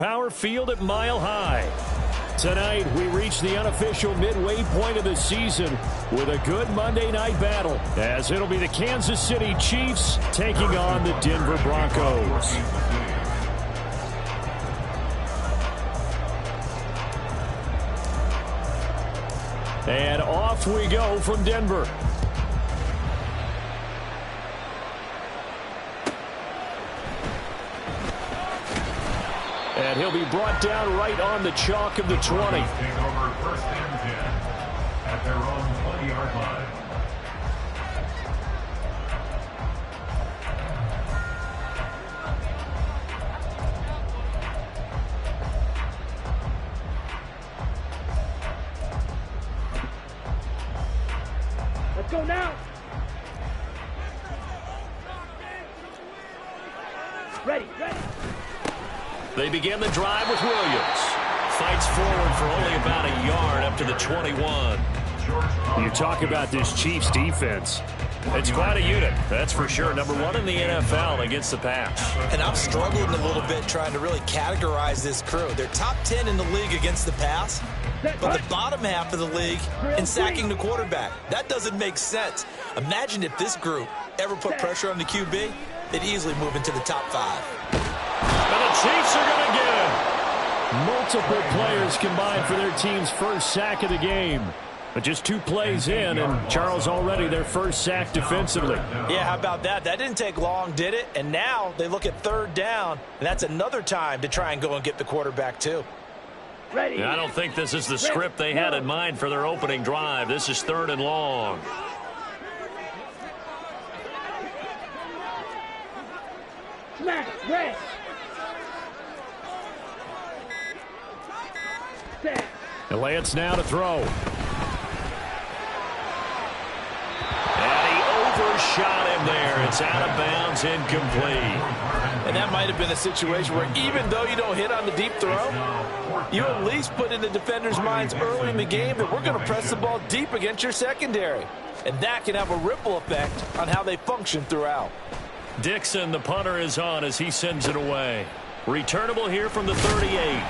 Power Field at Mile High. Tonight, we reach the unofficial midway point of the season with a good Monday night battle, as it'll be the Kansas City Chiefs taking on the Denver Broncos. And off we go from Denver. And he'll be brought down right on the chalk of the 20. Take over first and 10 at their own 20-yard line. Let's go now. Ready. They begin the drive with Williams. Fights forward for only about a yard up to the 21. You talk about this Chiefs defense. It's quite a unit, that's for sure. Number one in the NFL against the pass. And I'm struggling a little bit trying to really categorize this crew. They're top 10 in the league against the pass, but the bottom half of the league in sacking the quarterback. That doesn't make sense. Imagine if this group ever put pressure on the QB, they'd easily move into the top 5. And the Chiefs are going to get him. Multiple players combined for their team's first sack of the game. But just 2 plays in, and Charles already their first sack defensively. Yeah, how about that? That didn't take long, did it? And now they look at 3rd down, and that's another time to try and go and get the quarterback too. Ready. I don't think this is the script they had in mind for their opening drive. This is 3rd and long. Smash. Red. Set. Lance now to throw. And he overshot him there. It's out of bounds, incomplete. And that might have been a situation where even though you don't hit on the deep throw, you at least put in the defender's minds early in the game that we're going to press the ball deep against your secondary. And that can have a ripple effect on how they function throughout. Dixon, the punter, is on as he sends it away. Returnable here from the 38.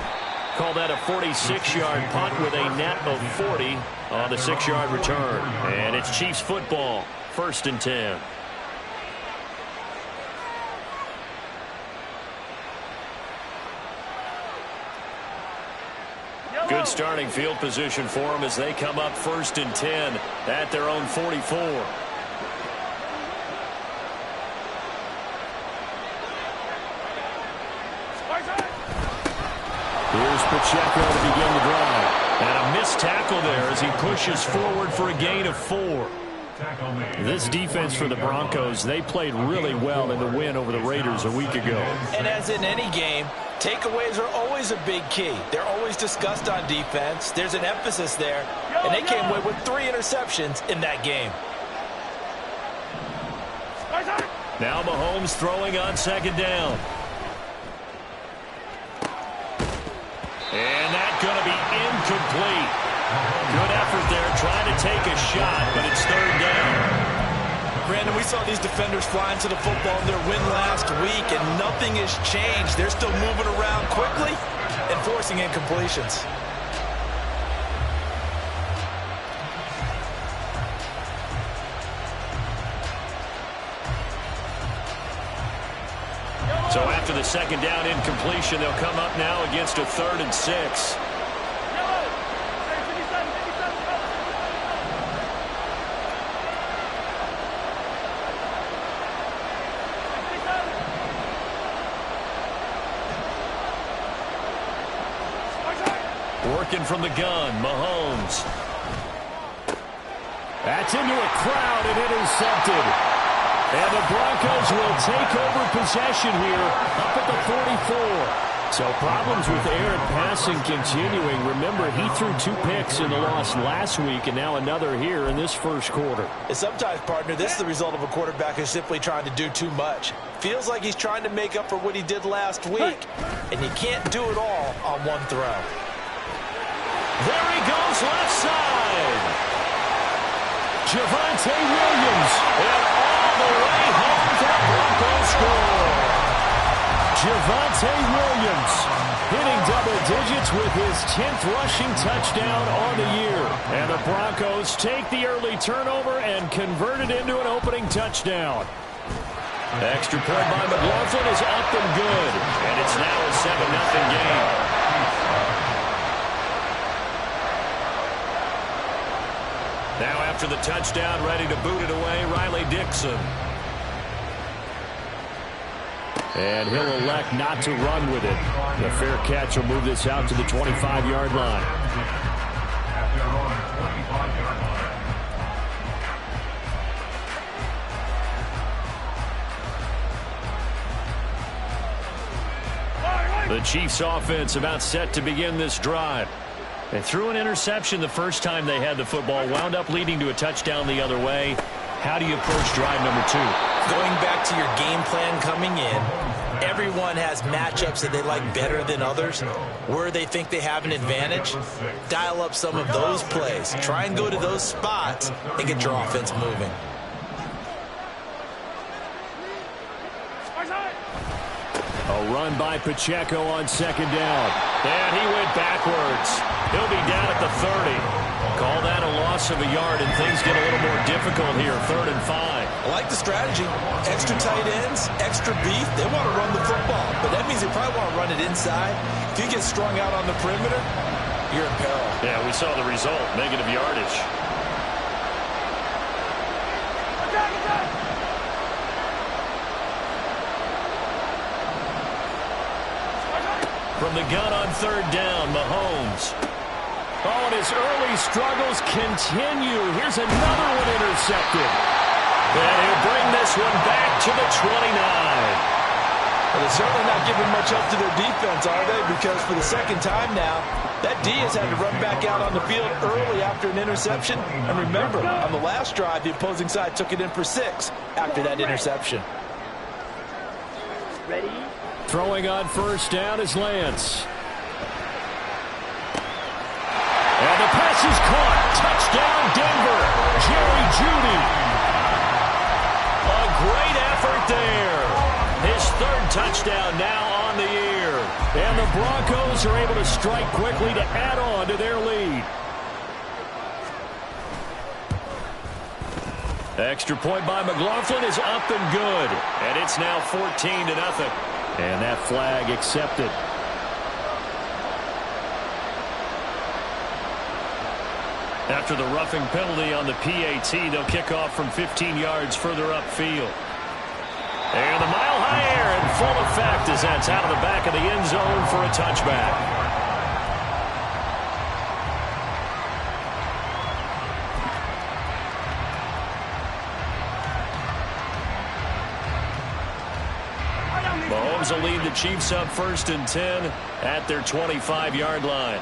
Call that a 46-yard punt with a net of 40 on the 6-yard return. And it's Chiefs football, 1st and 10. Good starting field position for them as they come up 1st and 10 at their own 44. Here's Pacheco to begin the drive. And a missed tackle there as he pushes forward for a gain of 4. This defense for the Broncos, they played really well in the win over the Raiders a week ago. And as in any game, takeaways are always a big key. They're always discussed on defense. There's an emphasis there. And they came away with 3 interceptions in that game. Now Mahomes throwing on 2nd down. And that's going to be incomplete. Good effort there trying to take a shot, but it's 3rd down. Brandon, we saw these defenders flying to the football in their win last week, and nothing has changed. They're still moving around quickly and forcing incompletions. So after the 2nd down incompletion, they'll come up now against a 3rd and 6. Working from the gun, Mahomes. That's into a crowd and intercepted. And the Broncos will take over possession here up at the 44. So problems with air and passing continuing. Remember, he threw 2 picks in the loss last week and now another here in this first quarter. And sometimes, partner, this is the result of a quarterback who's simply trying to do too much. Feels like he's trying to make up for what he did last week. And you can't do it all on one throw. There he goes, left side. Javonte Williams. And all the way home for the Broncos score. Javonte Williams hitting double digits with his 10th rushing touchdown on the year. And the Broncos take the early turnover and convert it into an opening touchdown. Extra point by McLaughlin is up and good. And it's now a 7-0 game. Now after the touchdown, ready to boot it away, Riley Dixon. And he'll elect not to run with it. The fair catch will move this out to the 25-yard line. At their own 25-yard line. The Chiefs offense about set to begin this drive. They threw an interception the first time they had the football, wound up leading to a touchdown the other way. How do you approach drive number 2? Going back to your game plan coming in, everyone has matchups that they like better than others. Where they think they have an advantage, dial up some of those plays. Try and go to those spots and get your offense moving. A run by Pacheco on second down. And he went backwards. He'll be down at the 30. Call that a loss of a yard, and things get a little more difficult here, 3rd and 5. I like the strategy. Extra tight ends, extra beef. They want to run the football, but that means they probably want to run it inside. If you get strung out on the perimeter, you're in peril. Yeah, we saw the result, negative yardage. From the gun on 3rd down, Mahomes. Oh, and his early struggles continue. Here's another one intercepted. And he'll bring this one back to the 29. Well, they're certainly not giving much help to their defense, are they? Because for the second time now, that D has had to run back out on the field early after an interception. And remember, on the last drive, the opposing side took it in for 6 after that interception. Ready? Throwing on 1st down is Lance. And the pass is caught. Touchdown, Denver. Jerry Jeudy. A great effort there. His 3rd touchdown now on the year. And the Broncos are able to strike quickly to add on to their lead. Extra point by McLaughlin is up and good. And it's now 14-0. And that flag accepted. After the roughing penalty on the PAT, they'll kick off from 15 yards further upfield. And the mile-high air in full effect as that's out of the back of the end zone for a touchback. Mahomes will lead the Chiefs up 1st and 10 at their 25-yard line.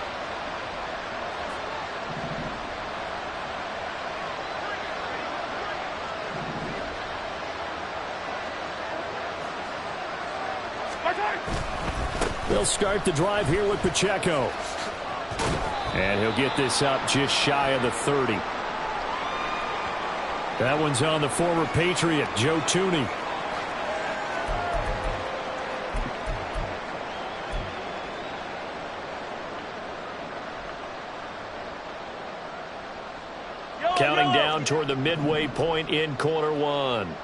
They'll start the drive here with Pacheco. And he'll get this up just shy of the 30. That one's on the former Patriot, Joe Tooney. Counting down toward the midway point in quarter 1.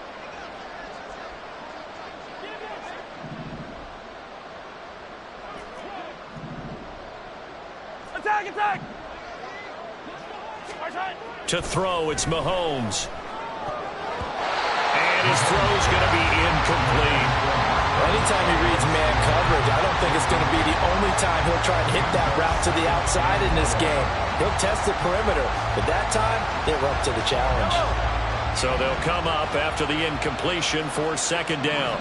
Attack! To throw, it's Mahomes. And his throw's going to be incomplete. Anytime he reads man coverage, I don't think it's going to be the only time he'll try and hit that route to the outside in this game. He'll test the perimeter, but that time, they were up to the challenge. So they'll come up after the incompletion for 2nd down.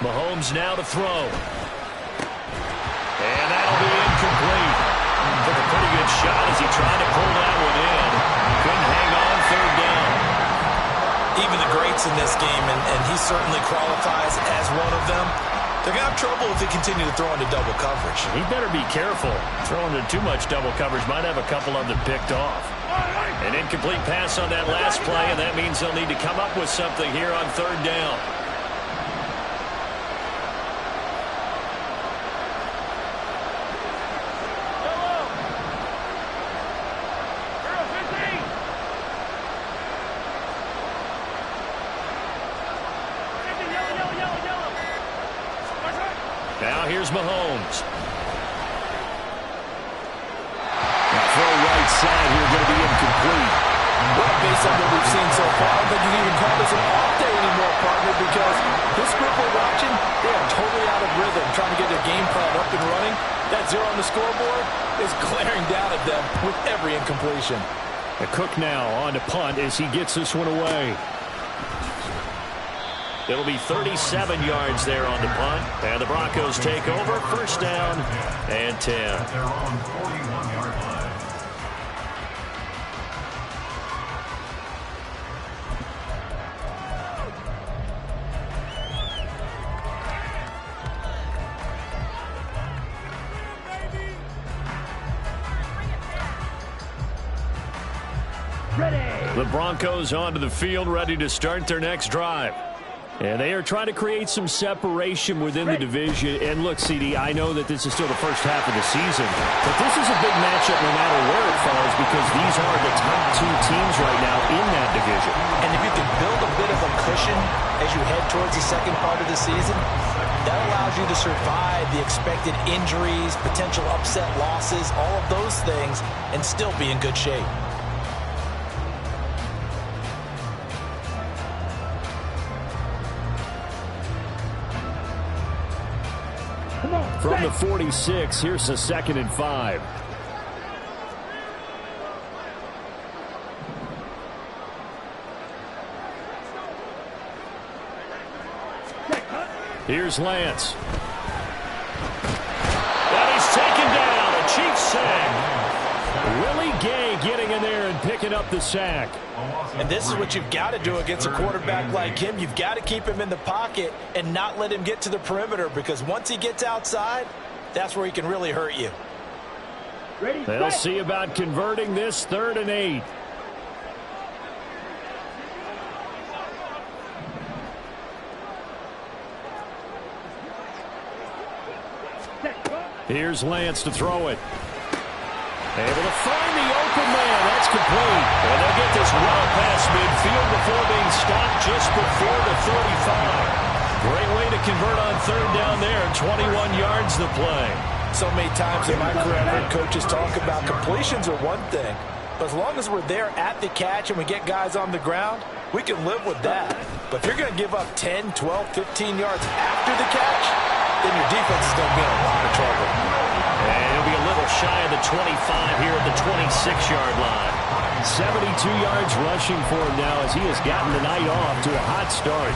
Mahomes now to throw. And that'll be incomplete. Took a pretty good shot as he tried to pull that one in. Couldn't hang on 3rd down. Even the greats in this game, and he certainly qualifies as one of them, they're going to have trouble if they continue to throw into double coverage. He better be careful. Throwing into too much double coverage might have a couple of them picked off. An incomplete pass on that last play, and that means they'll need to come up with something here on 3rd down. Now here's Mahomes. Throw right side here, going to be incomplete. Well, based on what we've seen so far, I don't think you can even call this an off day anymore, partner, because this group we're watching, they are totally out of rhythm, trying to get their game plan up and running. That 0 on the scoreboard is glaring down at them with every incompletion. The Cook now on to punt as he gets this one away. It'll be 37 yards there on the punt, and the Broncos take over. First down and 10. At their own 41-yard line. The Broncos onto the field, ready to start their next drive. And they are trying to create some separation within the division. And look, CD, I know that this is still the first half of the season, but this is a big matchup no matter where it falls, because these are the top two teams right now in that division. And if you can build a bit of a cushion as you head towards the second part of the season, that allows you to survive the expected injuries, potential upset losses, all of those things, and still be in good shape. From the 46, here's a 2nd and 5. Here's Lance. And he's taken down. A Chiefs sack. Willie Gay getting in there and picking up the sack. And this is what you've got to do against a quarterback like him. You've got to keep him in the pocket and not let him get to the perimeter, because once he gets outside, that's where he can really hurt you. They'll see about converting this 3rd and 8. Here's Lance to throw it. Able to find the open man. That's complete. And they'll get this well past midfield before being stopped just before the 35. Great way to convert on 3rd down there. 21 yards to play. So many times in my career, I've heard coaches talk about completions are one thing. But as long as we're there at the catch and we get guys on the ground, we can live with that. But if you're going to give up 10, 12, 15 yards after the catch, then your defense is going to be in a lot of trouble. And it'll be a little shy of the 25 here at the 26-yard line. 72 yards rushing for him now as he has gotten the night off to a hot start.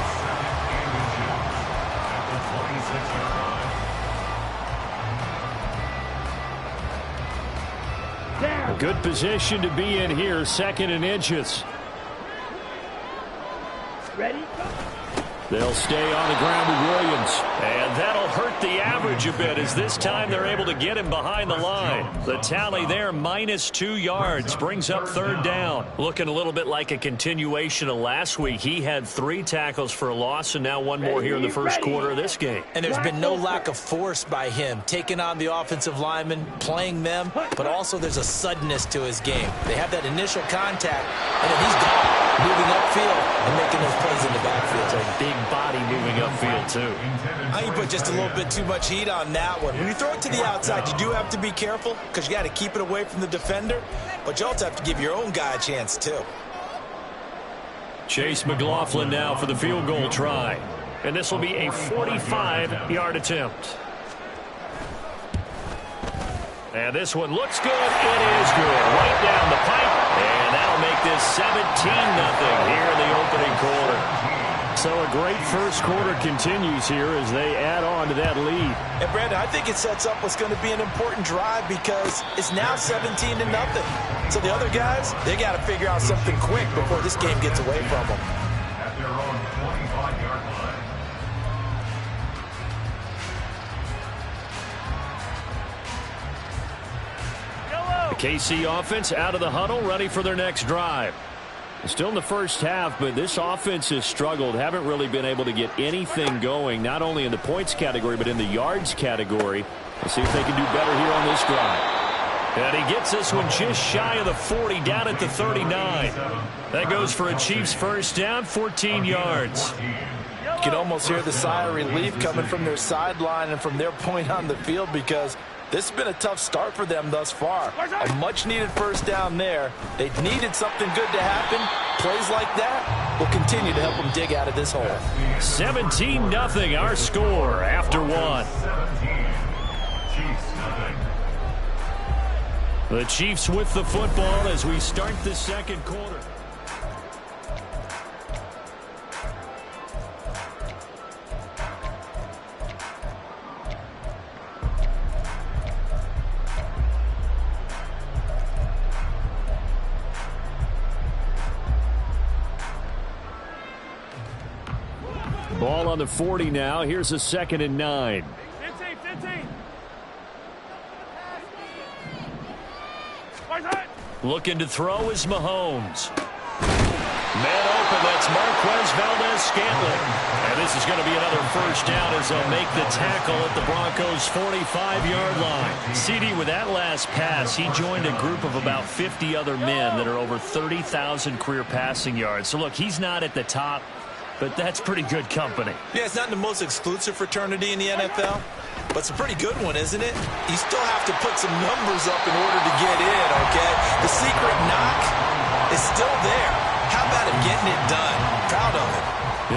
A good position to be in here, 2nd and inches. Ready? They'll stay on the ground with Williams. And that'll hurt the average a bit, as this time they're able to get him behind the line. The tally there, -2 yards, brings up 3rd down. Looking a little bit like a continuation of last week. He had 3 tackles for a loss, and now 1 more here in the first quarter of this game. And there's been no lack of force by him, taking on the offensive linemen, playing them, but also there's a suddenness to his game. They have that initial contact, and then he's gone, moving upfield and making those plays in the backfield. It's a big body moving upfield, too. I think you put just a little bit too much heat on that one. When you throw it to the outside, you do have to be careful, because you got to keep it away from the defender, but you also have to give your own guy a chance, too. Chase McLaughlin now for the field goal try. And this will be a 45-yard attempt. And this one looks good. It is good. Right down the pipe. And that'll make this 17-0 here in the opening quarter. So a great first quarter continues here as they add on to that lead. And Brandon, I think it sets up what's going to be an important drive, because it's now 17-0. So the other guys, they got to figure out something quick before this game gets away from them. At their own 25-yard line. The KC offense out of the huddle, ready for their next drive. Still in the first half, but this offense has struggled. Haven't really been able to get anything going, not only in the points category, but in the yards category. Let's see if they can do better here on this drive. And he gets this one just shy of the 40, down at the 39. That goes for a Chiefs first down, 14 yards. You can almost hear the sigh of relief coming from their sideline and from their point on the field, because this has been a tough start for them thus far. A much-needed first down there. They needed something good to happen. Plays like that will continue to help them dig out of this hole. 17-0 our score after one. 17. Chiefs nothing. The Chiefs with the football as we start the second quarter. Ball on the 40 now. Here's a 2nd and 9. 15. Looking to throw is Mahomes. Man open, that's Marquez Valdez-Scantling. And this is going to be another first down as they'll make the tackle at the Broncos' 45-yard line. CD, with that last pass, he joined a group of about 50 other men that are over 30,000 career passing yards. So, look, he's not at the top, but that's pretty good company. Yeah, it's not the most exclusive fraternity in the NFL, but it's a pretty good one, isn't it? You still have to put some numbers up in order to get in, okay? The secret knock is still there. How about him getting it done? Proud of him.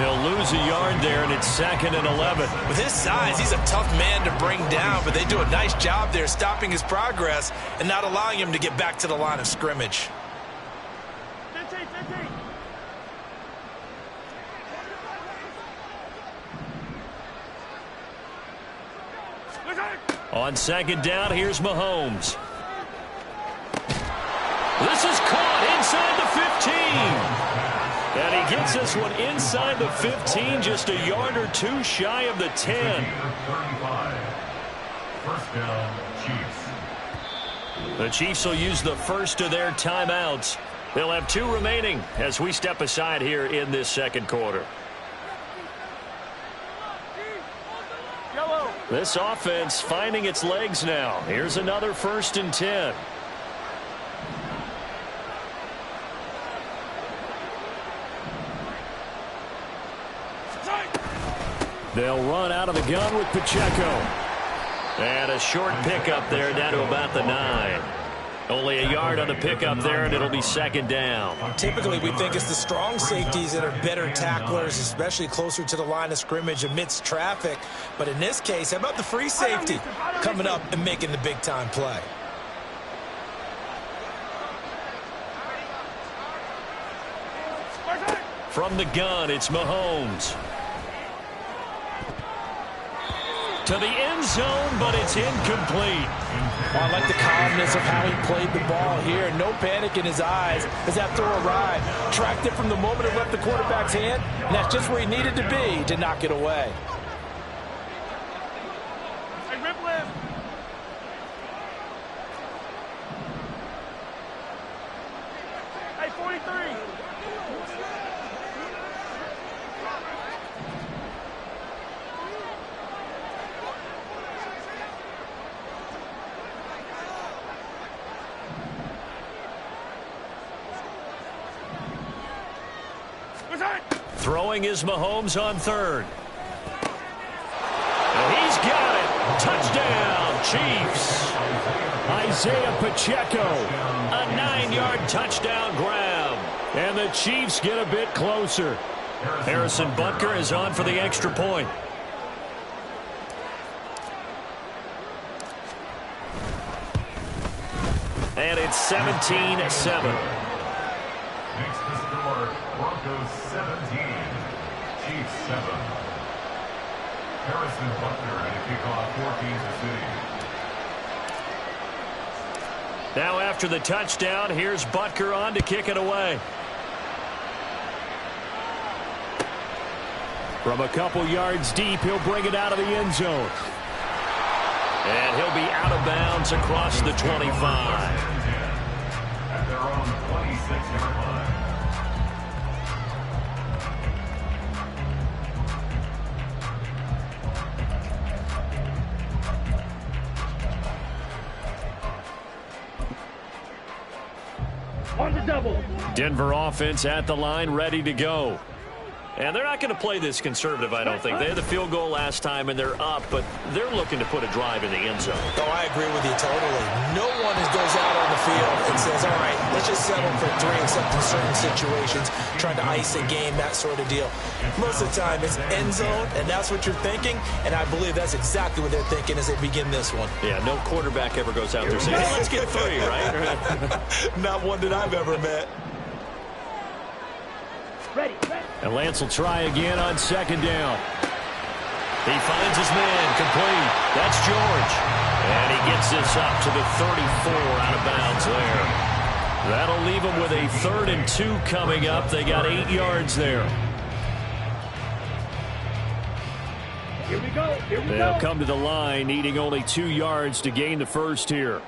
He'll lose a yard there, and it's 2nd and 11. With his size, he's a tough man to bring down, but they do a nice job there stopping his progress and not allowing him to get back to the line of scrimmage. 15. On 2nd down, here's Mahomes. This is caught inside the 15. And he gets this one inside the 15, just a yard or two shy of the 10. 35. First down, Chiefs. The Chiefs will use the first of their timeouts. They'll have 2 remaining as we step aside here in this second quarter. This offense finding its legs now. Here's another 1st and 10. They'll run out of the gun with Pacheco. And a short pickup there down to about the 9. Only a yard on the pickup there, and it'll be 2nd down. Typically, we think it's the strong safeties that are better tacklers, especially closer to the line of scrimmage amidst traffic. But in this case, how about the free safety coming up and making the big-time play? From the gun, it's Mahomes. To the end zone, but it's incomplete. I like the calmness of how he played the ball here. No panic in his eyes as that throw arrived. Tracked it from the moment it left the quarterback's hand, and that's just where he needed to be to knock it away. Hey, rip left. Hey, 43. Throwing is Mahomes on 3rd. And he's got it. Touchdown, Chiefs. Isaiah Pacheco, a 9-yard touchdown grab. And the Chiefs get a bit closer. Harrison Butker is on for the extra point. And it's 17-7. Makes the score Broncos 17, Chiefs 7. Harrison Butker and a kickoff for Kansas City. Now after the touchdown, here's Butker on to kick it away. From a couple yards deep, he'll bring it out of the end zone. And he'll be out of bounds across the 25. At their own 26-yard line. On the double. Denver offense at the line, ready to go. And they're not going to play this conservative, I don't think. They had the field goal last time, and they're up, but they're looking to put a drive in the end zone. Oh, I agree with you totally. No one goes out on the field and says, all right, let's just settle for 3, except in certain situations, trying to ice a game, that sort of deal. Most of the time, it's end zone, and that's what you're thinking, and I believe that's exactly what they're thinking as they begin this one. Yeah, no quarterback ever goes out there saying, hey, let's get 3, right? Not one that I've ever met. Ready. And Lance will try again on second down. He finds his man, complete. That's George. And he gets this up to the 34 out of bounds there. That'll leave him with a 3rd and 2 coming up. They got 8 yards there. Here we go. They'll come to the line, needing only 2 yards to gain the first here.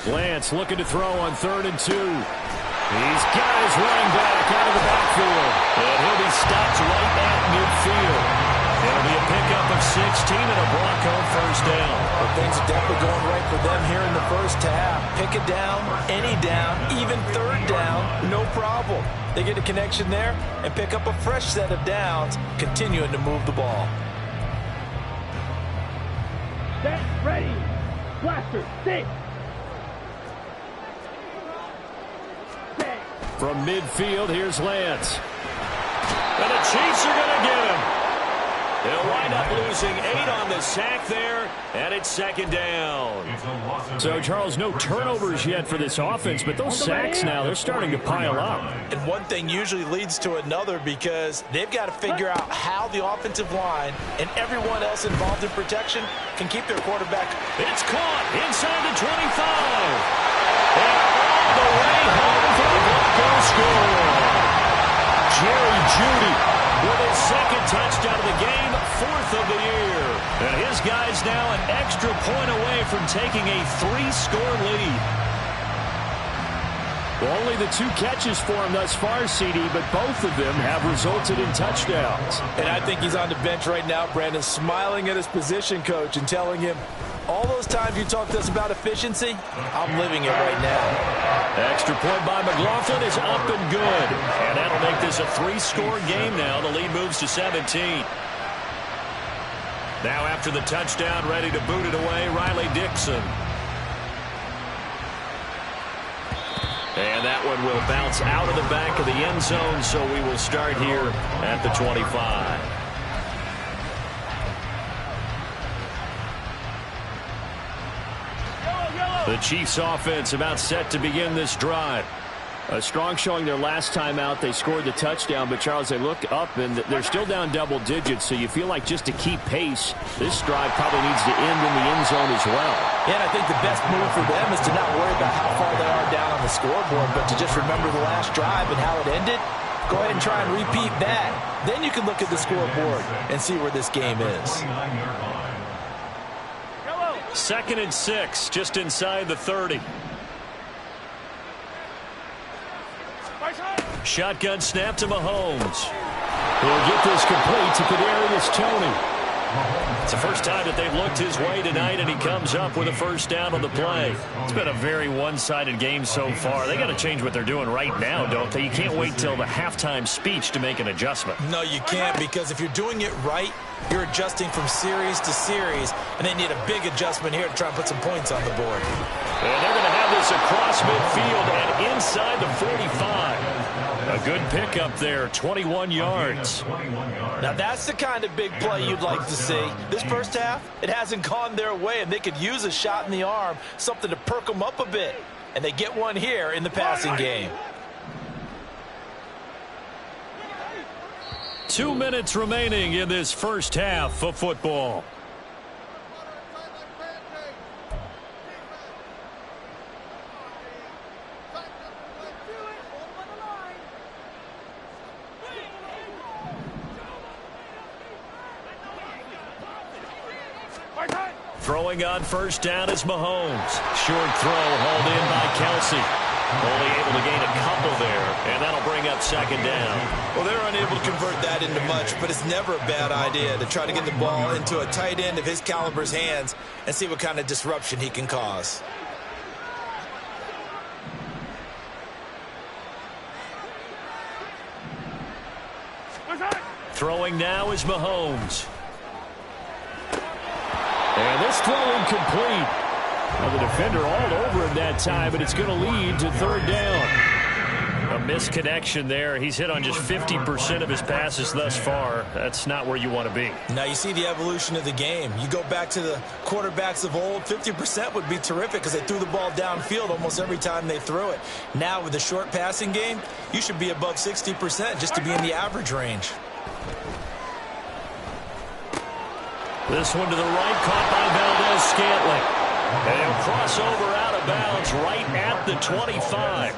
Lance looking to throw on 3rd and 2. He's got his running back out of the backfield. And he'll be stopped right at midfield. It'll be a pickup of 16 and a Bronco first down. Well, things are definitely going right for them here in the first half. Pick a down, any down, even 3rd down, no problem. They get a connection there and pick up a fresh set of downs, continuing to move the ball. Set, ready. Blaster, 6. From midfield, here's Lance. And the Chiefs are going to get him. They'll wind up losing 8 on the sack there, and it's 2nd down. So, Charles, no turnovers yet for this offense, but those sacks now, they're starting to pile up. And one thing usually leads to another because they've got to figure out how the offensive line and everyone else involved in protection can keep their quarterback. It's caught inside the 25. And all the way home for the Broncos score. Jerry Jeudy with his 2nd touchdown of the game, 4th of the year. And his guys now an extra point away from taking a 3-score lead. Well, only the 2 catches for him thus far, CD, but both of them have resulted in touchdowns. And I think he's on the bench right now, Brandon, smiling at his position coach and telling him, all those times you talked to us about efficiency, I'm living it right now. Extra point by McLaughlin is up and good. And that'll make this a 3-score game now. The lead moves to 17. Now after the touchdown, ready to boot it away, Riley Dixon. And that one will bounce out of the back of the end zone, so we will start here at the 25. The Chiefs offense about set to begin this drive. A strong showing their last time out. They scored the touchdown, but Charles, they look up and they're still down double digits, so you feel like just to keep pace, this drive probably needs to end in the end zone as well. Yeah, and I think the best move for them is to not worry about how far they are down on the scoreboard, but to just remember the last drive and how it ended. Go ahead and try and repeat that. Then you can look at the scoreboard and see where this game is. 2nd and 6, just inside the 30. Shotgun snap to Mahomes. He'll get this complete to Kadarius Toney. It's the first time that they've looked his way tonight, and he comes up with a first down on the play. It's been a very one-sided game so far. They got to change what they're doing right now, don't they? You can't wait till the halftime speech to make an adjustment. No, you can't, because if you're doing it right, you're adjusting from series to series, and they need a big adjustment here to try and put some points on the board. And they're going to have this across midfield and inside the 45. A good pickup there, 21 yards. Now that's the kind of big play you'd like to see. This first half, it hasn't gone their way, and they could use a shot in the arm, something to perk them up a bit. And they get one here in the passing game. 2 minutes remaining in this first half of football. Throwing on first down is Mahomes. Short throw hauled in by Kelsey. Only able to gain a couple there, and that'll bring up second down. Well, they're unable to convert that into much, but it's never a bad idea to try to get the ball into a tight end of his caliber's hands and see what kind of disruption he can cause. Throwing now is Mahomes. And this throw incomplete. Well, the defender all over him that time, and it's going to lead to third down. A misconnection there. He's hit on just 50% of his passes thus far. That's not where you want to be. Now you see the evolution of the game. You go back to the quarterbacks of old, 50% would be terrific because they threw the ball downfield almost every time they threw it. Now with the short passing game, you should be above 60% just to be in the average range. This one to the right, caught by Valdez-Scantling. And he'll cross over out of bounds right at the 25.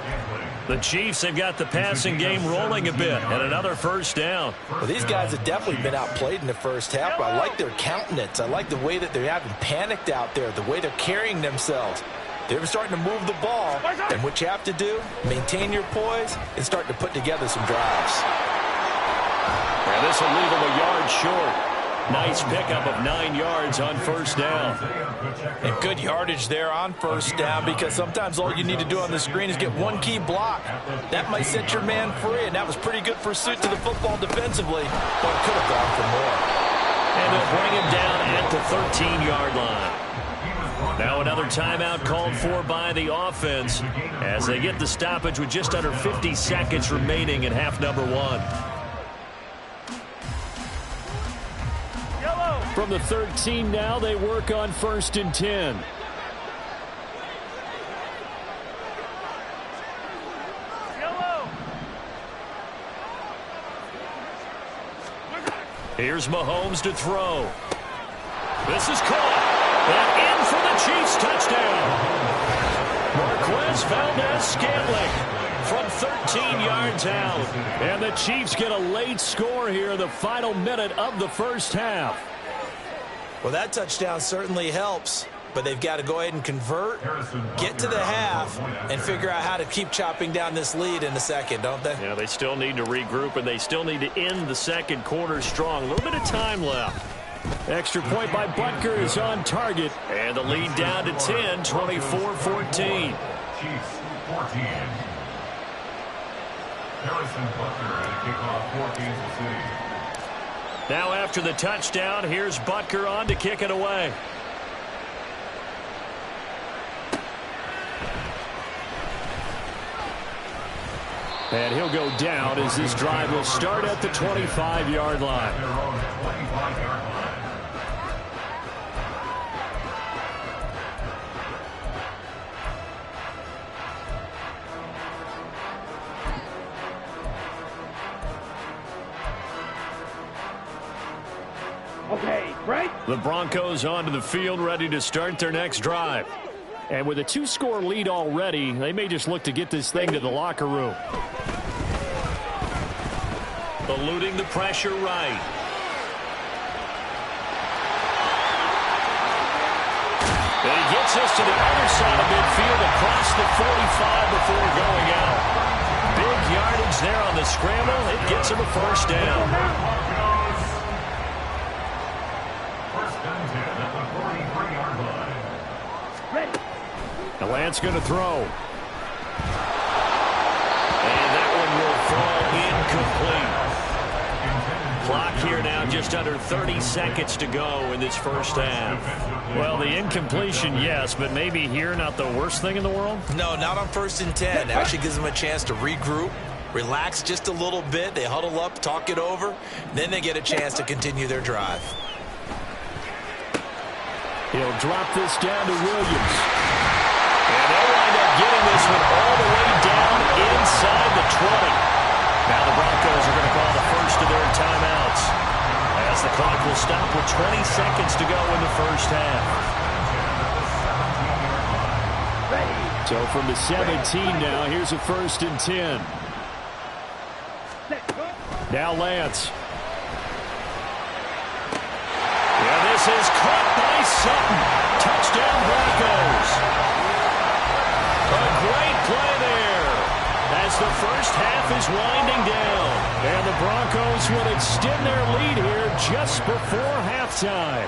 The Chiefs have got the passing game rolling a bit, and another first down. Well, these guys have definitely been outplayed in the first half. I like their countenance. I like the way that they haven't panicked out there, the way they're carrying themselves. They're starting to move the ball, and what you have to do, maintain your poise and start to put together some drives. And this will leave them a yard short. Nice pickup of 9 yards on first down. And good yardage there on first down because sometimes all you need to do on the screen is get one key block. That might set your man free, and that was pretty good pursuit to the football defensively, but it could have gone for more. And they'll bring him down at the 13-yard line. Now another timeout called for by the offense as they get the stoppage with just under 50 seconds remaining in half number 1. From the 13 now, they work on 1st and 10. Here's Mahomes to throw. This is caught. And in for the Chiefs touchdown. Marquez Valdez-Scantling from 13 yards out. And the Chiefs get a late score here in the final minute of the first half. Well, that touchdown certainly helps, but they've got to go ahead and convert, get to the half, and figure out how to keep chopping down this lead in the second, don't they? Yeah, they still need to regroup, and they still need to end the second quarter strong. A little bit of time left. Extra point by Butker is on target, and the lead down to 10, 24-14. Chiefs 14. Harrison Butker at a kickoff for Kansas City. Now after the touchdown, here's Butker on to kick it away. And he'll go down as this drive will start at the 25-yard line. Okay, right? The Broncos onto the field, ready to start their next drive. And with a 2-score lead already, they may just look to get this thing to the locker room. Eluding the pressure right. And he gets us to the other side of midfield across the 45 before going out. Big yardage there on the scramble. It gets him a first down. The Lance going to throw. And that one will fall incomplete. Clock here now just under 30 seconds to go in this first half. Well, the incompletion, yes, but maybe here not the worst thing in the world? No, not on 1st and 10. Actually gives them a chance to regroup, relax just a little bit. They huddle up, talk it over. Then they get a chance to continue their drive. He'll drop this down to Williams. And they'll wind up getting this one all the way down inside the 20. Now the Broncos are going to call the first of their timeouts as the clock will stop with 20 seconds to go in the first half. So from the 17 now, here's a 1st and 10. Now Lance. Yeah, this is caught by Sutton. Touchdown Broncos. A great play there as the first half is winding down. And the Broncos will extend their lead here just before halftime.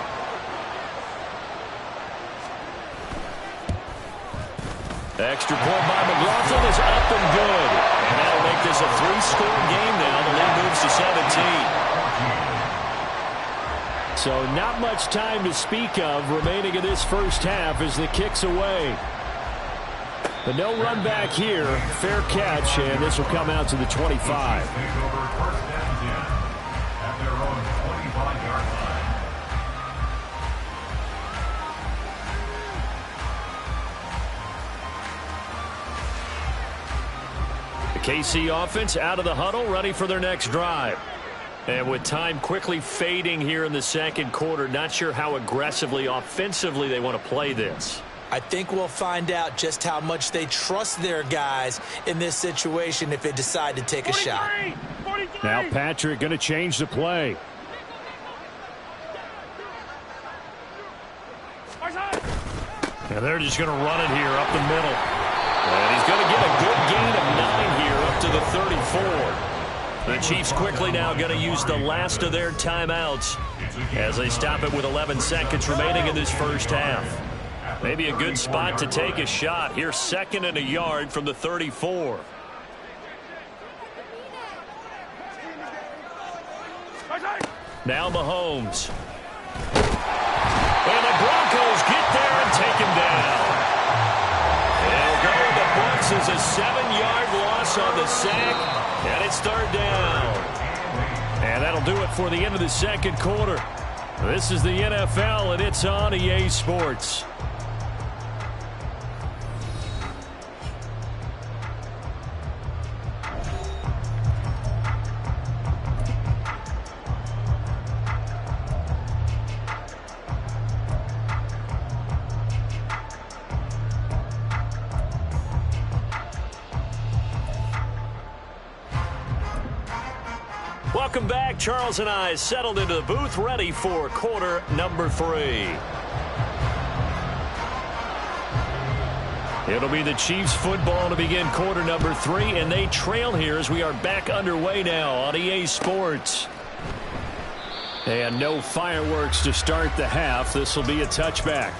Extra point by McLaughlin is up and good. And that'll make this a 3-score game now. The lead moves to 17. So not much time to speak of remaining in this first half as the kick's away. But no run back here. Fair catch, and this will come out to the 25. The KC offense out of the huddle, ready for their next drive. And with time quickly fading here in the second quarter, not sure how aggressively, offensively they want to play this. I think we'll find out just how much they trust their guys in this situation if they decide to take a shot. 43. Now Patrick going to change the play. And they're just going to run it here up the middle. And he's going to get a good gain of 9 here up to the 34. The Chiefs quickly now going to use the last of their timeouts as they stop it with 11 seconds remaining in this first half. Maybe a good spot to take a shot. Here, 2nd and a yard from the 34. Now Mahomes. And the Broncos get there and take him down. They'll go with the Bucs as a 7-yard loss on the sack, and it's 3rd down. And that'll do it for the end of the second quarter. This is the NFL, and it's on EA Sports. Welcome back. Charles and I settled into the booth, ready for quarter number 3. It'll be the Chiefs football to begin quarter number 3, and they trail here as we are back underway now on EA Sports. And no fireworks to start the half. This will be a touchback.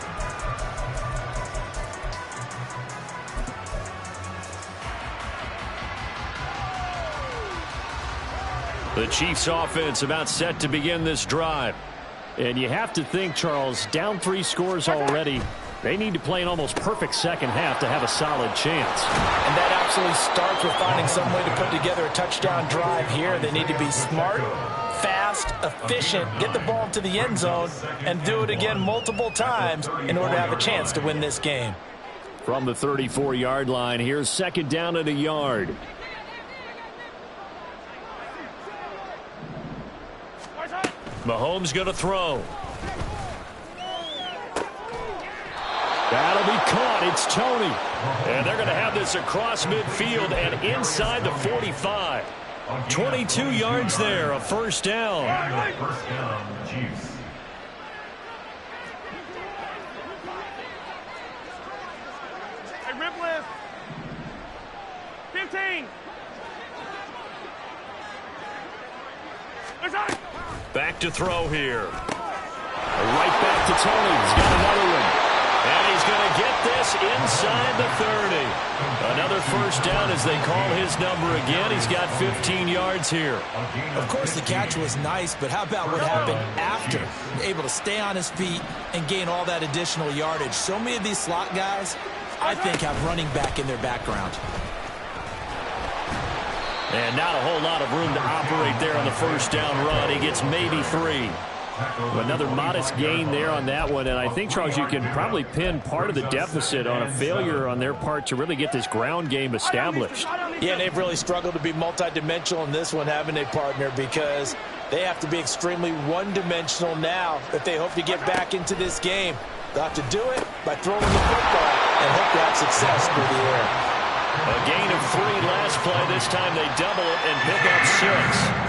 The Chiefs offense about set to begin this drive. And you have to think, Charles, down 3 scores already. They need to play an almost perfect second half to have a solid chance. And that absolutely starts with finding some way to put together a touchdown drive here. They need to be smart, fast, efficient, get the ball to the end zone, and do it again multiple times in order to have a chance to win this game. From the 34-yard line, here's 2nd down and a yard. Mahomes going to throw. That'll be caught. It's Tony. And they're going to have this across midfield and inside the 45. 22 yards there, a 1st down. First down, Chiefs. Hey, rip lift. 15. Back to throw here. Right back to Tony. He's got another one. And he's going to get this inside the 30. Another 1st down as they call his number again. He's got 15 yards here. Of course, the catch was nice, but how about what happened after? Able to stay on his feet and gain all that additional yardage. So many of these slot guys, I think, have running back in their background. And not a whole lot of room to operate there on the 1st down run. He gets maybe 3. Another modest gain there on that one. And I think, Charles, you can probably pin part of the deficit on a failure on their part to really get this ground game established. Yeah, and they've really struggled to be multidimensional in this one, haven't they, partner? Because they have to be extremely one-dimensional now if they hope to get back into this game. They'll have to do it by throwing the football and hope to have success through the air. A gain of 3 last play. This time they double it and pick up 6.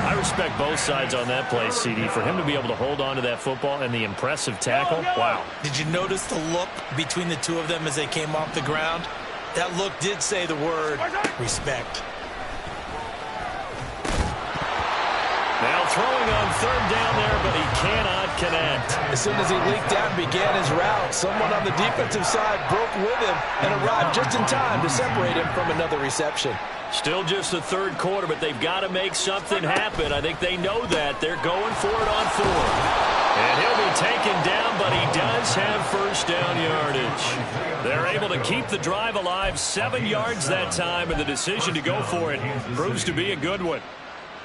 I respect both sides on that play, CD. For him to be able to hold on to that football and the impressive tackle, wow. Did you notice the look between the two of them as they came off the ground? That look did say the word respect. They'll throwing on third down there, but he cannot connect. As soon as he leaked out and began his route, someone on the defensive side broke with him and arrived just in time to separate him from another reception. Still just the third quarter, but they've got to make something happen. I think they know that. They're going for it on fourth. And he'll be taken down, but he does have first down yardage. They're able to keep the drive alive, 7 yards that time, and the decision to go for it proves to be a good one.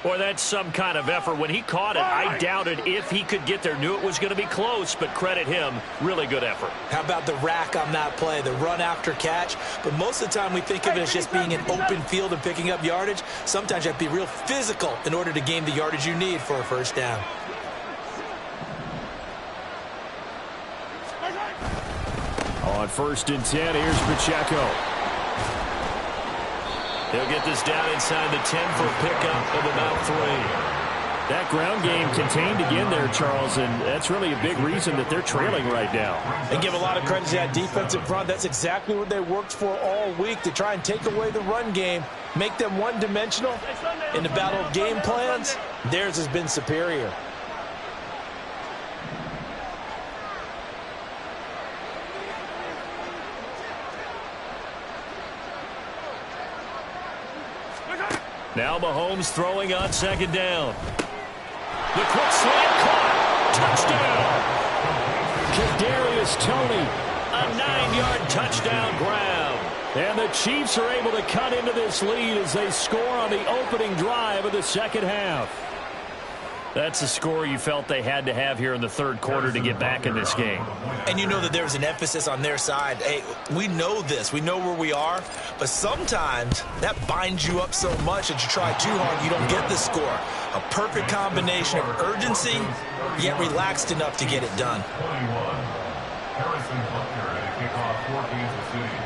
Boy, that's some kind of effort. When he caught it, I doubted if he could get there. Knew it was going to be close, but credit him. Really good effort. How about the rack on that play, the run after catch? But most of the time we think of it as just being an open field and picking up yardage. Sometimes you have to be real physical in order to gain the yardage you need for a first down. On 1st and 10, here's Pacheco. He'll get this down inside the 10 for a pickup of about 3. That ground game contained again there, Charles, and that's really a big reason that they're trailing right now. And give a lot of credit to that defensive front. That's exactly what they worked for all week, to try and take away the run game, make them one-dimensional. In the battle of game plans, theirs has been superior. Now Mahomes throwing on 2nd down. The quick slant caught. Touchdown. Kadarius Toney, a 9-yard touchdown grab. And the Chiefs are able to cut into this lead as they score on the opening drive of the second half. That's a score you felt they had to have here in the third quarter to get back in this game. And you know that there's an emphasis on their side. Hey, we know this. We know where we are. But sometimes that binds you up so much that you try too hard, you don't get the score. A perfect combination of urgency, yet relaxed enough to get it done. 21. Harrison Butker at a kickoff for Kansas City.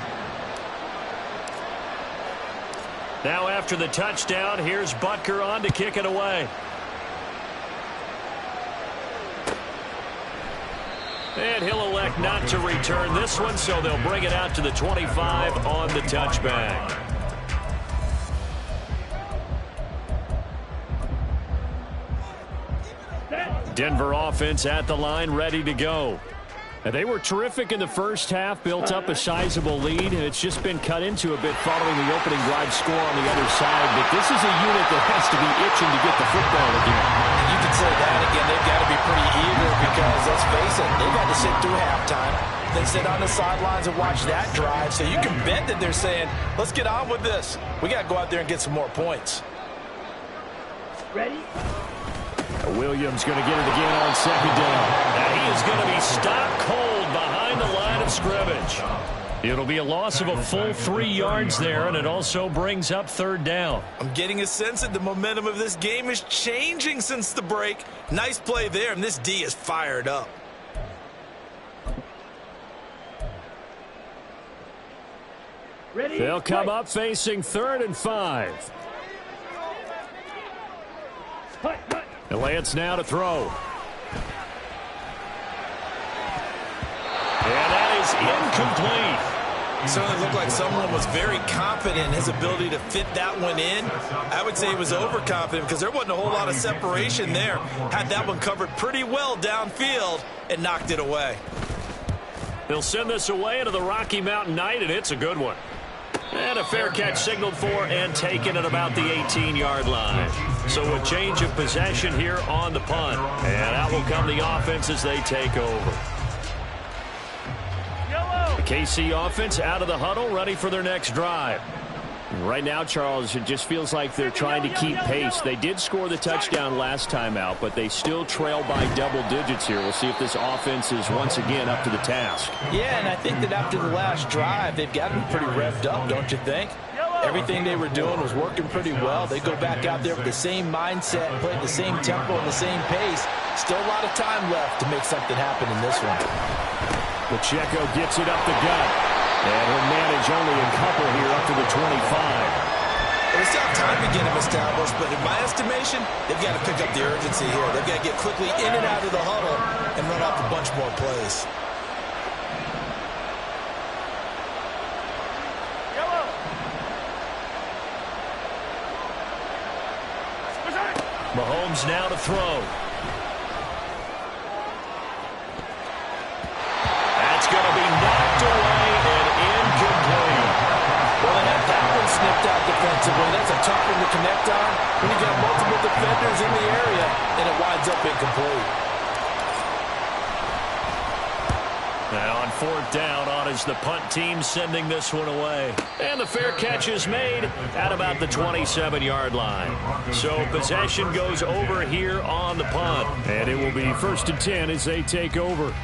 Now after the touchdown, here's Butker on to kick it away. And he'll elect not to return this one, so they'll bring it out to the 25 on the touchback. Denver offense at the line, ready to go. And they were terrific in the first half, built up a sizable lead, and it's just been cut into a bit following the opening drive score on the other side. But this is a unit that has to be itching to get the football again. You can say that again. They've got to be pretty eager because, let's face it, they've got to sit through halftime, then sit on the sidelines and watch that drive. So you can bet that they're saying, let's get on with this. We got to go out there and get some more points. Ready? Williams going to get it again on 2nd down. And he is going to be stopped cold behind the line of scrimmage. It'll be a loss of a full 3 yards there, and it also brings up 3rd down. I'm getting a sense that the momentum of this game is changing since the break. Nice play there, and this D is fired up. Ready? They'll come up facing 3rd and 5. And Lance now to throw. And that is incomplete. It certainly looked like someone was very confident in his ability to fit that one in. I would say he was overconfident because there wasn't a whole lot of separation there. Had that one covered pretty well downfield and knocked it away. They'll send this away into the Rocky Mountain Night, and it's a good one. And a fair catch signaled for and taken at about the 18-yard line. So a change of possession here on the punt. And out will come the offense as they take over. The KC offense out of the huddle, ready for their next drive. Right now, Charles, it just feels like they're trying to keep pace. They did score the touchdown last time out, but they still trail by double digits here. We'll see if this offense is once again up to the task. Yeah, and I think that after the last drive, they've got to be pretty revved up, don't you think? Everything they were doing was working pretty well. They go back out there with the same mindset and play at the same tempo and the same pace. Still a lot of time left to make something happen in this one. Pacheco gets it up the gut. And he'll manage only a couple here up to the 25. They still have time to get him established, but in my estimation, they've got to pick up the urgency here. They've got to get quickly in and out of the huddle and run off a bunch more plays. Mahomes now to throw. That's going to be knocked away and incomplete. Well, they have that one snipped out defensively. That's a tough one to connect on when you got multiple defenders in the area, and it winds up incomplete. Now on fourth down, on is the punt team sending this one away. And the fair catch is made at about the 27-yard line. So possession goes over here on the punt. And it will be 1st and 10 as they take over.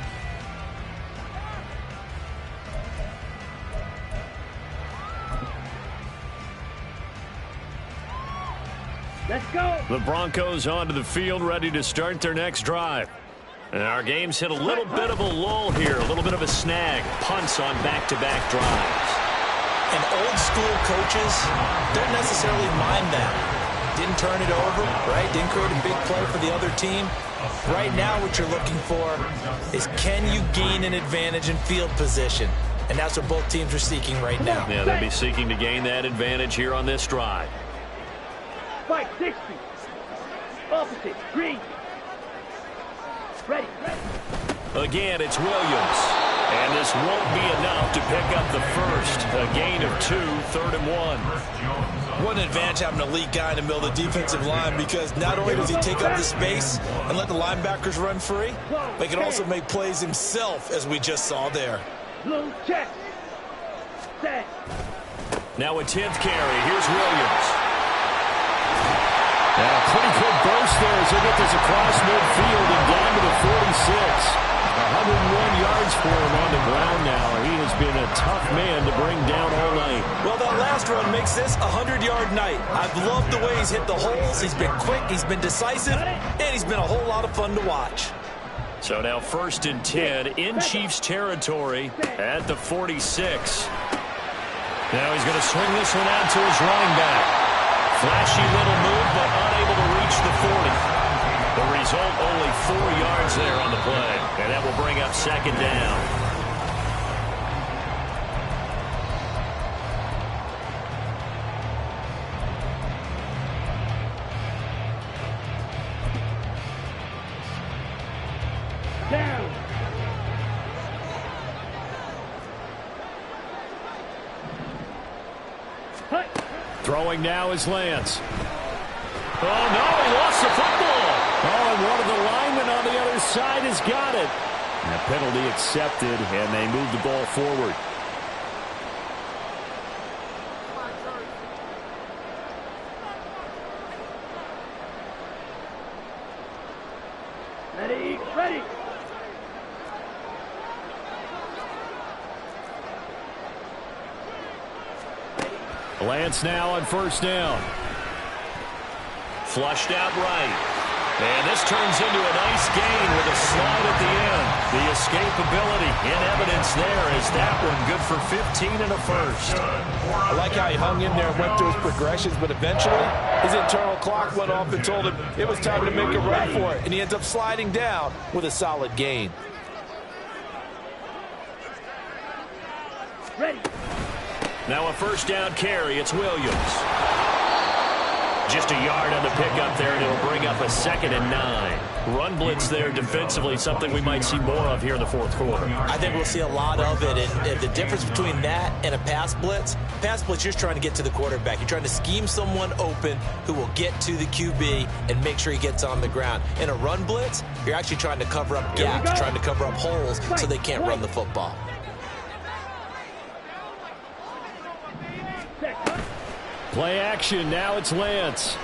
Let's go. The Broncos onto the field, ready to start their next drive. And our game's hit a little bit of a lull here, a little bit of a snag. Punts on back-to-back drives. And old school coaches don't necessarily mind that. Didn't turn it over, right? Didn't create a big play for the other team. Right now what you're looking for is, can you gain an advantage in field position? And that's what both teams are seeking right now. Yeah, they'll be seeking to gain that advantage here on this drive. Fight 60. Opposite. Green. Ready. Again, it's Williams. And this won't be enough to pick up the first. A gain of 2, 3rd and 1. What an advantage having an elite guy in the middle of the defensive line, because not only does he take up the space and let the linebackers run free, but he can also make plays himself, as we just saw there. Blue check. Set. Now a 10th carry. Here's Williams. And a pretty good burst there as they get this across midfield and down to the 46. 101 yards for him on the ground now. He has been a tough man to bring down all night. Well, that last run makes this a 100-yard night. I've loved the way he's hit the holes. He's been quick, he's been decisive, and he's been a whole lot of fun to watch. So now 1st and 10 in Chiefs territory at the 46. Now he's going to swing this one out to his running back. Flashy little move, but unable to reach the 40. The result, only 4 yards there on the play. And that will bring up 2nd down. Down. Hut. Throwing now is Lance. Oh, no, he lost the football. Oh, and one of the linemen on the other side has got it. And a penalty accepted, and they move the ball forward. Ready. Lance now on 1st down. Flushed out right. And this turns into a nice gain with a slide at the end. The escapability in evidence there as that one good for 15 and a first. I like how he hung in there and went through his progressions, but eventually his internal clock went off and told him it was time to make a run for it. And he ends up sliding down with a solid gain. Ready. Now a 1st down carry. It's Williams. Just a yard on the pickup there, and it'll bring up a 2nd and 9. Run blitz there defensively, something we might see more of here in the 4th quarter. I think we'll see a lot of it, and the difference between that and a pass blitz, you're just trying to get to the quarterback. You're trying to scheme someone open who will get to the QB and make sure he gets on the ground. In a run blitz, you're actually trying to cover up gaps, trying to cover up holes so they can't run the football. Play action. Now it's Lance.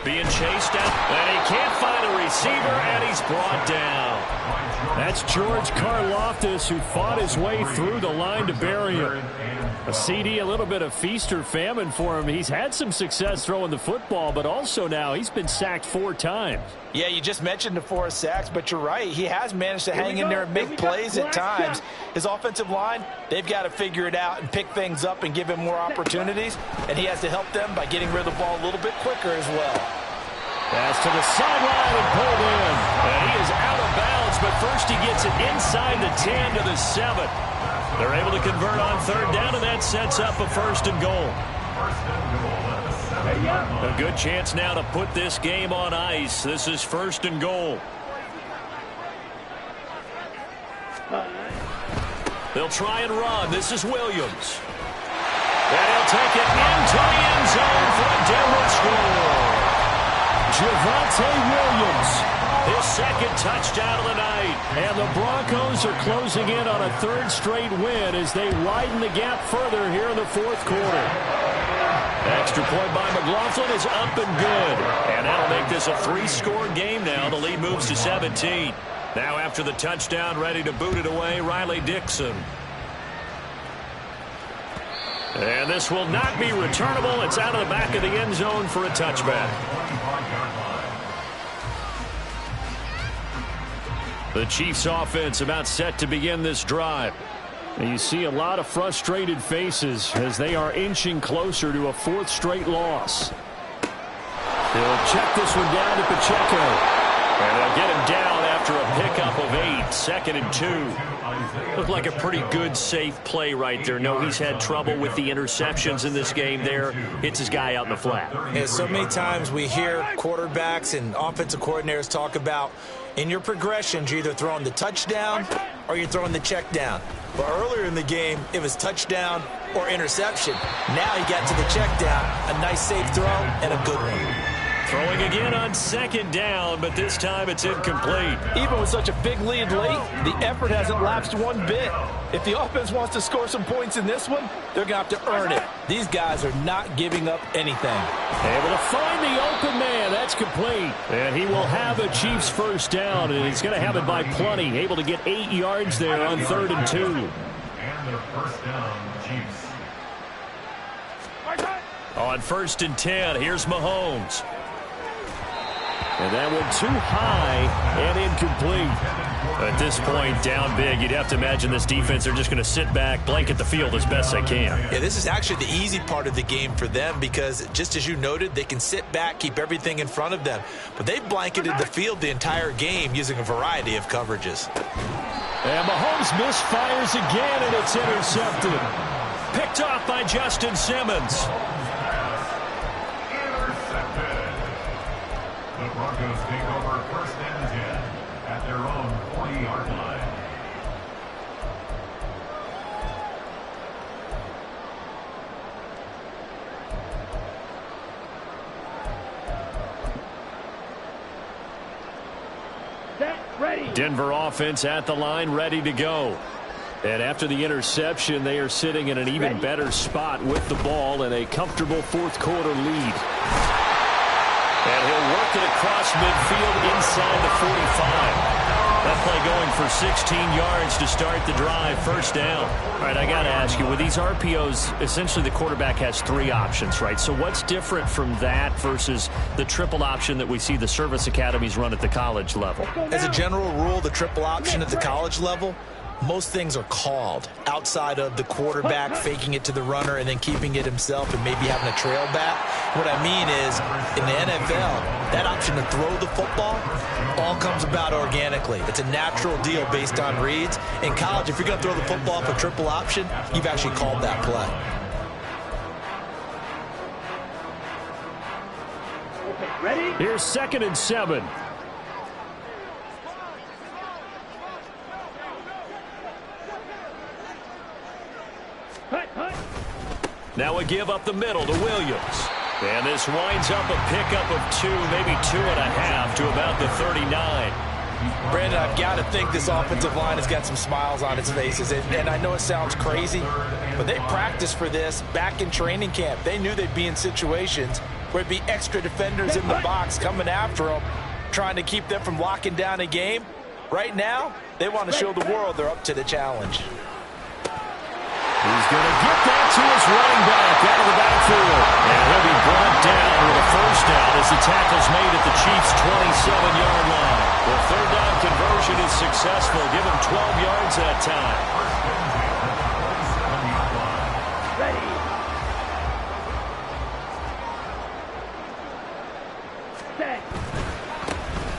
Being chased out, and he can't find a receiver, and he's brought down. That's George Karlaftis, who fought his way through the line to bury him. A CD, a little bit of feast or famine for him. He's had some success throwing the football, but also now he's been sacked 4 times. Yeah, you just mentioned the 4 sacks, but you're right. He has managed to hang in there and make plays at times. His offensive line, they've got to figure it out and pick things up and give him more opportunities, and he has to help them by getting rid of the ball a little bit quicker as well. Pass to the sideline and pulled in. And he is out of bounds, but first he gets it inside the 10 to the 7. They're able to convert on 3rd down, and that sets up a 1st and goal. A good chance now to put this game on ice. This is 1st and goal. They'll try and run. This is Williams. And he'll take it into the end zone for a Denver score. Javonte Williams, his 2nd touchdown of the night. And the Broncos are closing in on a 3rd straight win as they widen the gap further here in the 4th quarter. Extra point by McLaughlin is up and good. And that'll make this a 3-score game now. The lead moves to 17. Now after the touchdown, ready to boot it away, Riley Dixon. And this will not be returnable. It's out of the back of the end zone for a touchback. The Chiefs offense about set to begin this drive. And you see a lot of frustrated faces as they are inching closer to a 4th straight loss. They'll check this one down to Pacheco. And they'll get him down after a pickup of 8, 2nd and 2. Looked like a pretty good, safe play right there. No, he's had trouble with the interceptions in this game there. Hits his guy out in the flat. Yeah, so many times we hear quarterbacks and offensive coordinators talk about in your progressions, you're either throwing the touchdown or you're throwing the check down. But earlier in the game, it was touchdown or interception. Now he got to the check down. A nice, safe throw and a good one. Throwing again on 2nd down, but this time it's incomplete. Even with such a big lead late, the effort hasn't lapsed one bit. If the offense wants to score some points in this one, they're going to have to earn it. These guys are not giving up anything. Able to find the open man. That's complete. And he will have a Chiefs 1st down, and he's going to have it by plenty. Able to get 8 yards there on 3rd and 2. And their 1st down, Chiefs. On 1st and 10, here's Mahomes. And that one too high and incomplete. At this point, down big, you'd have to imagine this defense, they're just going to sit back, blanket the field as best they can. Yeah, this is actually the easy part of the game for them because, just as you noted, they can sit back, keep everything in front of them. But they've blanketed the field the entire game using a variety of coverages. And Mahomes misfires again, and it's intercepted. Picked off by Justin Simmons. The Broncos take over 1st and 10 at their own 40-yard line. Set, ready. Denver offense at the line, ready to go. And after the interception, they are sitting in an even better spot with the ball and a comfortable 4th quarter lead. And he'll work it across midfield inside the 45. That play going for 16 yards to start the drive, 1st down. All right, I got to ask you, with these RPOs, essentially the quarterback has 3 options, right? So what's different from that versus the triple option that we see the service academies run at the college level? As a general rule, the triple option at the college level, most things are called outside of the quarterback faking it to the runner and then keeping it himself and maybe having a trail back. What I mean is, in the NFL, that option to throw the football all comes about organically. It's a natural deal based on reads. In college, if you're going to throw the football for triple option, you've actually called that play. Ready? Here's 2nd and 7. Now a give up the middle to Williams. And this winds up a pickup of 2, maybe 2.5 to about the 39. Brandon, I've got to think this offensive line has got some smiles on its faces. And I know it sounds crazy, but they practiced for this back in training camp. They knew they'd be in situations where it'd be extra defenders in the box coming after them, trying to keep them from locking down a game. Right now, they want to show the world they're up to the challenge. He's going to get that to his running back out of the backfield. And he'll be brought down with a 1st down as the tackle's made at the Chiefs' 27-yard line. The 3rd down conversion is successful. Give him 12 yards that time. Ready. Set.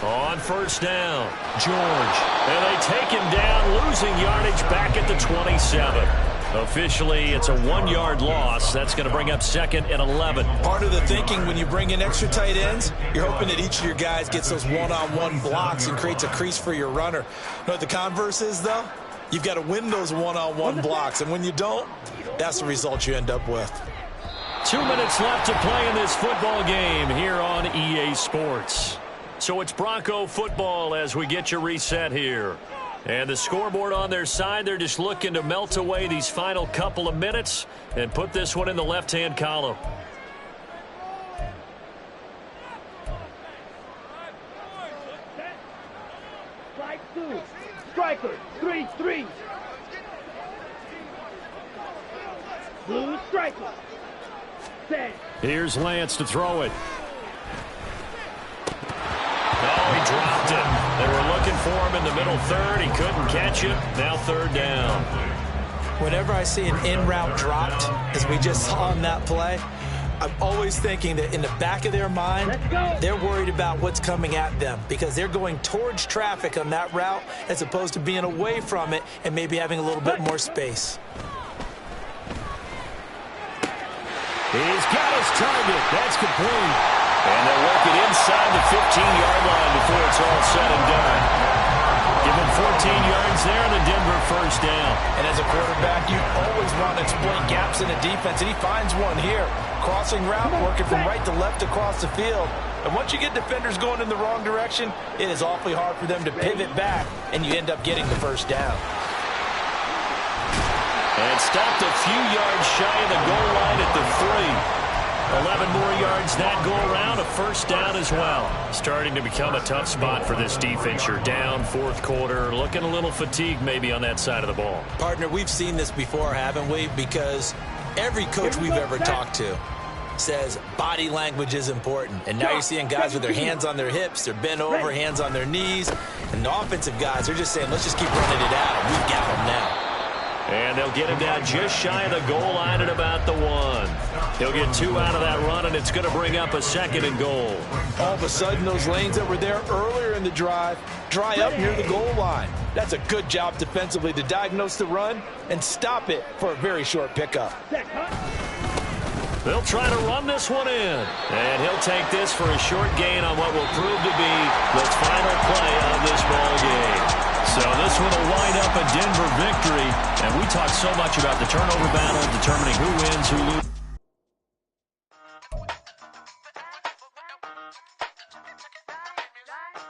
On 1st down, George. And they take him down, losing yardage back at the 27. Officially, it's a 1-yard loss. That's going to bring up 2nd and 11. Part of the thinking when you bring in extra tight ends, you're hoping that each of your guys gets those one-on-one blocks and creates a crease for your runner. You know what the converse is, though? You've got to win those one-on-one blocks, and when you don't, that's the result you end up with. 2 minutes left to play in this football game here on EA Sports. So it's Bronco football as we get you reset here. And the scoreboard on their side, they're just looking to melt away these final couple of minutes and put this one in the left-hand column. Strike 2. Striker. 3-3. Blue striker. Set. Here's Lance to throw it. Oh, he dropped it. They were looking for him in the middle third. He couldn't catch it. Now 3rd down. Whenever I see an in-route dropped, as we just saw on that play, I'm always thinking that in the back of their mind, they're worried about what's coming at them because they're going towards traffic on that route as opposed to being away from it and maybe having a little bit more space. He's got his target. That's complete. And they'll work it inside the 15-yard line before it's all said and done. Give him 14 yards there and the Denver 1st down. And as a quarterback, you always want to exploit gaps in the defense, and he finds one here. Crossing route, working from right to left across the field. And once you get defenders going in the wrong direction, it is awfully hard for them to pivot back, and you end up getting the 1st down. And stopped a few yards shy of the goal line at the 3. 11 more yards that go around, a 1st down as well. Starting to become a tough spot for this defense. You're down 4th quarter, looking a little fatigued maybe on that side of the ball. Partner, we've seen this before, haven't we? Because every coach we've ever talked to says body language is important. And now you're seeing guys with their hands on their hips, they're bent over, hands on their knees. And the offensive guys, they're just saying, let's just keep running it out. We've got them now. And they'll get him down just shy of the goal line at about the 1. He'll get 2 out of that run, and it's going to bring up a 2nd and goal. All of a sudden, those lanes that were there earlier in the drive dry up near the goal line. That's a good job defensively to diagnose the run and stop it for a very short pickup. They'll try to run this one in. And he'll take this for a short gain on what will prove to be the final play of this ball game. So this one will wind up a Denver victory. And we talk so much about the turnover battle, determining who wins, who loses.